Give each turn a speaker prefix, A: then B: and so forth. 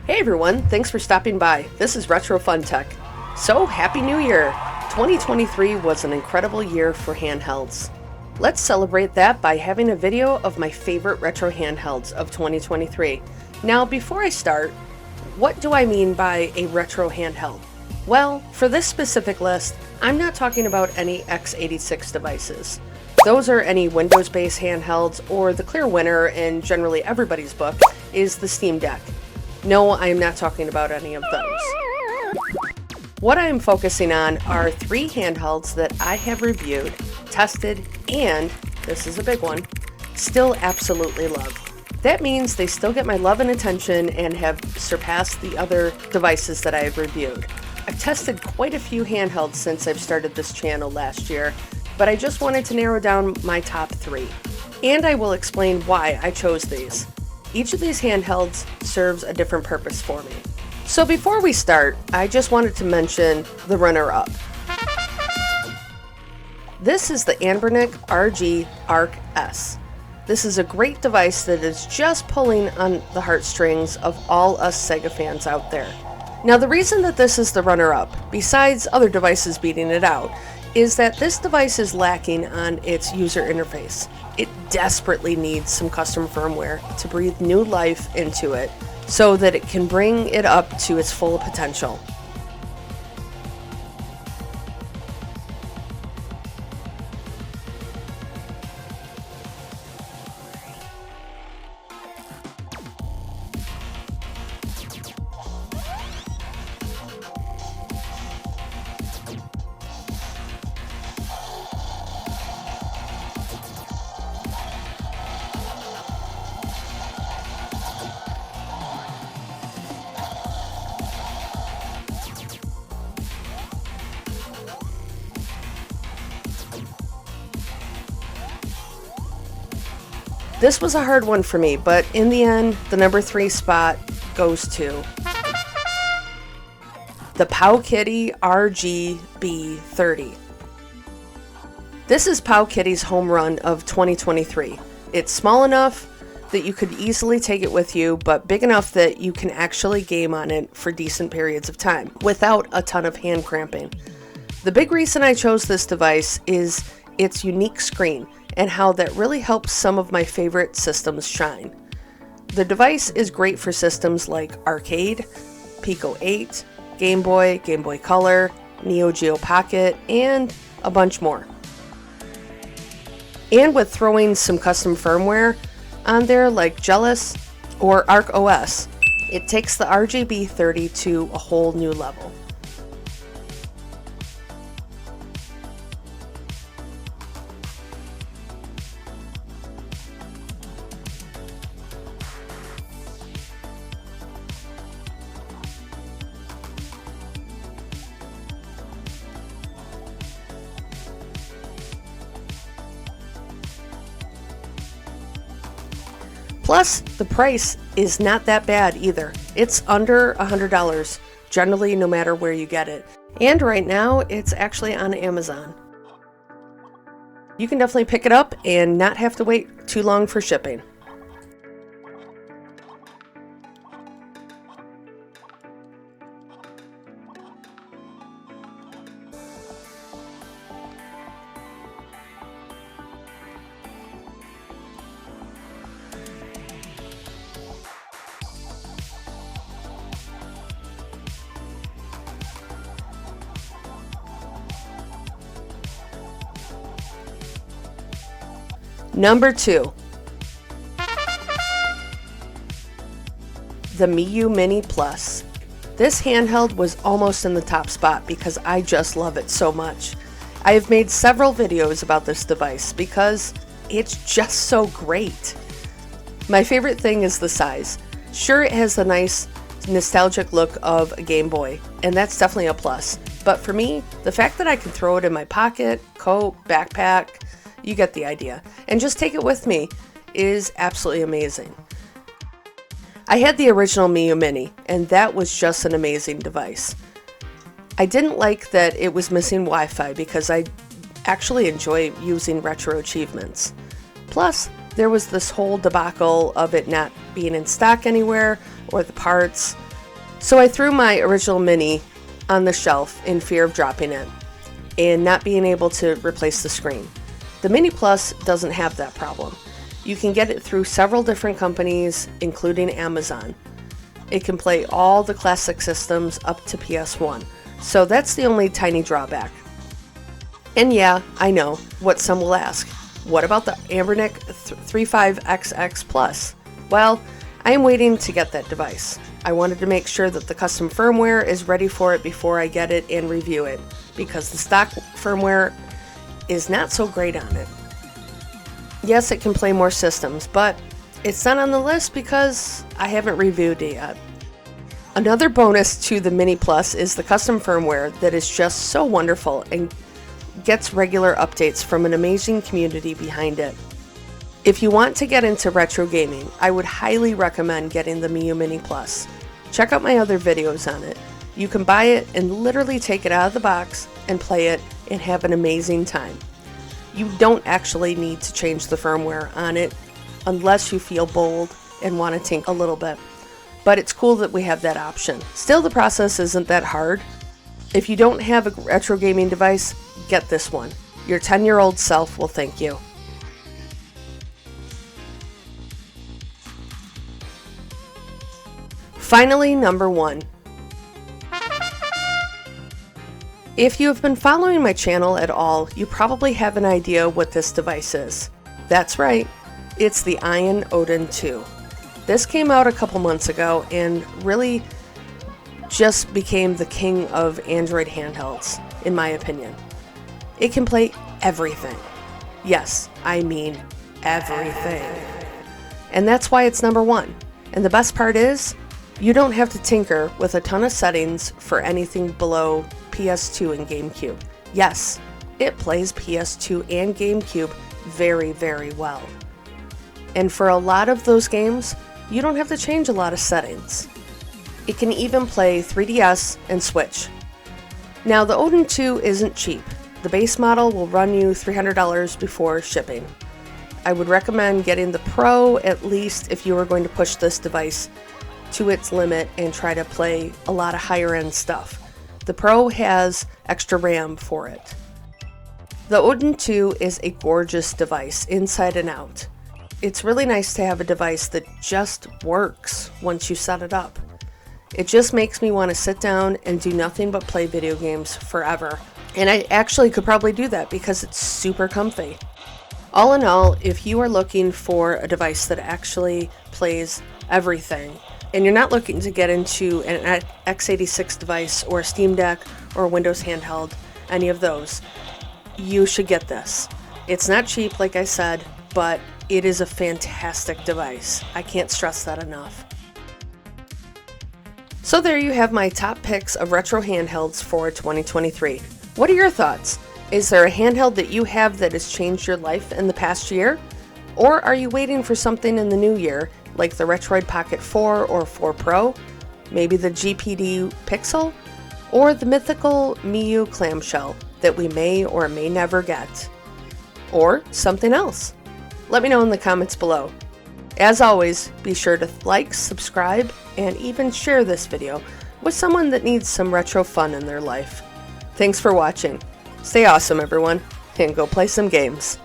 A: Hey everyone, thanks for stopping by. This is Retro Fun Tech. So, Happy New Year! 2023 was an incredible year for handhelds. Let's celebrate that by having a video of my favorite retro handhelds of 2023. Now, before I start, what do I mean by a retro handheld? Well, for this specific list, I'm not talking about any x86 devices. Those are any Windows-based handhelds, or the clear winner in generally everybody's book is the Steam Deck. No, I am not talking about any of those. What I am focusing on are 3 handhelds that I have reviewed, tested, and, this is a big one, still absolutely love. That means they still get my love and attention and have surpassed the other devices that I have reviewed. I've tested quite a few handhelds since I've started this channel last year, but I just wanted to narrow down my top 3. And I will explain why I chose these. Each of these handhelds serves a different purpose for me. So before we start, I just wanted to mention the runner-up. This is the Anbernic RG Arc S. This is a great device that is just pulling on the heartstrings of all us Sega fans out there. Now the reason that this is the runner-up, besides other devices beating it out, is that this device is lacking on its user interface. It desperately needs some custom firmware to breathe new life into it so that it can bring it up to its full potential. This was a hard one for me, but in the end, the number 3 spot goes to the Powkiddy RGB30. This is Powkiddy's home run of 2023. It's small enough that you could easily take it with you, but big enough that you can actually game on it for decent periods of time without a ton of hand cramping. The big reason I chose this device is its unique screen and how that really helps some of my favorite systems shine. The device is great for systems like Arcade, Pico 8, Game Boy, Game Boy Color, Neo Geo Pocket, and a bunch more. And with throwing some custom firmware on there like Jealous or Arc OS, it takes the RGB30 to a whole new level. Plus, the price is not that bad either. It's under $100, generally no matter where you get it. And right now, it's actually on Amazon. You can definitely pick it up and not have to wait too long for shipping. Number 2. The Miyoo Mini Plus. This handheld was almost in the top spot because I just love it so much. I have made several videos about this device because it's just so great. My favorite thing is the size. Sure, it has the nice nostalgic look of a Game Boy, and that's definitely a plus. But for me, the fact that I can throw it in my pocket, coat, backpack, you get the idea, and just take it with me is absolutely amazing. I had the original Miyoo Mini, and that was just an amazing device. I didn't like that it was missing Wi-Fi because I actually enjoy using retro achievements. Plus, there was this whole debacle of it not being in stock anywhere or the parts. So I threw my original Mini on the shelf in fear of dropping it and not being able to replace the screen. The Mini Plus doesn't have that problem. You can get it through several different companies, including Amazon. It can play all the classic systems up to PS1, so that's the only tiny drawback. And yeah, I know what some will ask. What about the Anbernic 35XX Plus? Well, I am waiting to get that device. I wanted to make sure that the custom firmware is ready for it before I get it and review it, because the stock firmware is not so great on it. Yes, it can play more systems, but it's not on the list because I haven't reviewed it yet. Another bonus to the Mini Plus is the custom firmware that is just so wonderful and gets regular updates from an amazing community behind it. If you want to get into retro gaming, I would highly recommend getting the Miyoo Mini Plus. Check out my other videos on it. You can buy it and literally take it out of the box and play it and have an amazing time. You don't actually need to change the firmware on it unless you feel bold and want to tinker a little bit. But it's cool that we have that option. Still, the process isn't that hard. If you don't have a retro gaming device, get this one. Your 10-year-old self will thank you. Finally, number 1. If you have been following my channel at all, you probably have an idea what this device is. That's right, it's the Ion Odin 2. This came out a couple months ago and really just became the king of Android handhelds, in my opinion. It can play everything. Yes, I mean everything. And that's why it's number 1. And the best part is, you don't have to tinker with a ton of settings for anything below PS2 and GameCube. Yes, it plays PS2 and GameCube very, very well. And for a lot of those games, you don't have to change a lot of settings. It can even play 3DS and Switch. Now, the Odin 2 isn't cheap. The base model will run you $300 before shipping. I would recommend getting the Pro at least if you are going to push this device to its limit and try to play a lot of higher end stuff. The Pro has extra RAM for it. The Odin 2 is a gorgeous device inside and out. It's really nice to have a device that just works once you set it up. It just makes me want to sit down and do nothing but play video games forever. And I actually could probably do that because it's super comfy. All in all, if you are looking for a device that actually plays everything, and you're not looking to get into an x86 device or a Steam Deck or a Windows handheld, any of those, you should get this. It's not cheap, like I said, but it is a fantastic device. I can't stress that enough. So there you have my top picks of retro handhelds for 2023. What are your thoughts? Is there a handheld that you have that has changed your life in the past year? Or are you waiting for something in the new year, like the Retroid Pocket 4 or 4 Pro, maybe the GPD Pixel, or the mythical Miyoo clamshell that we may or may never get, or something else? Let me know in the comments below. As always, be sure to like, subscribe, and even share this video with someone that needs some retro fun in their life. Thanks for watching. Stay awesome, everyone, and go play some games.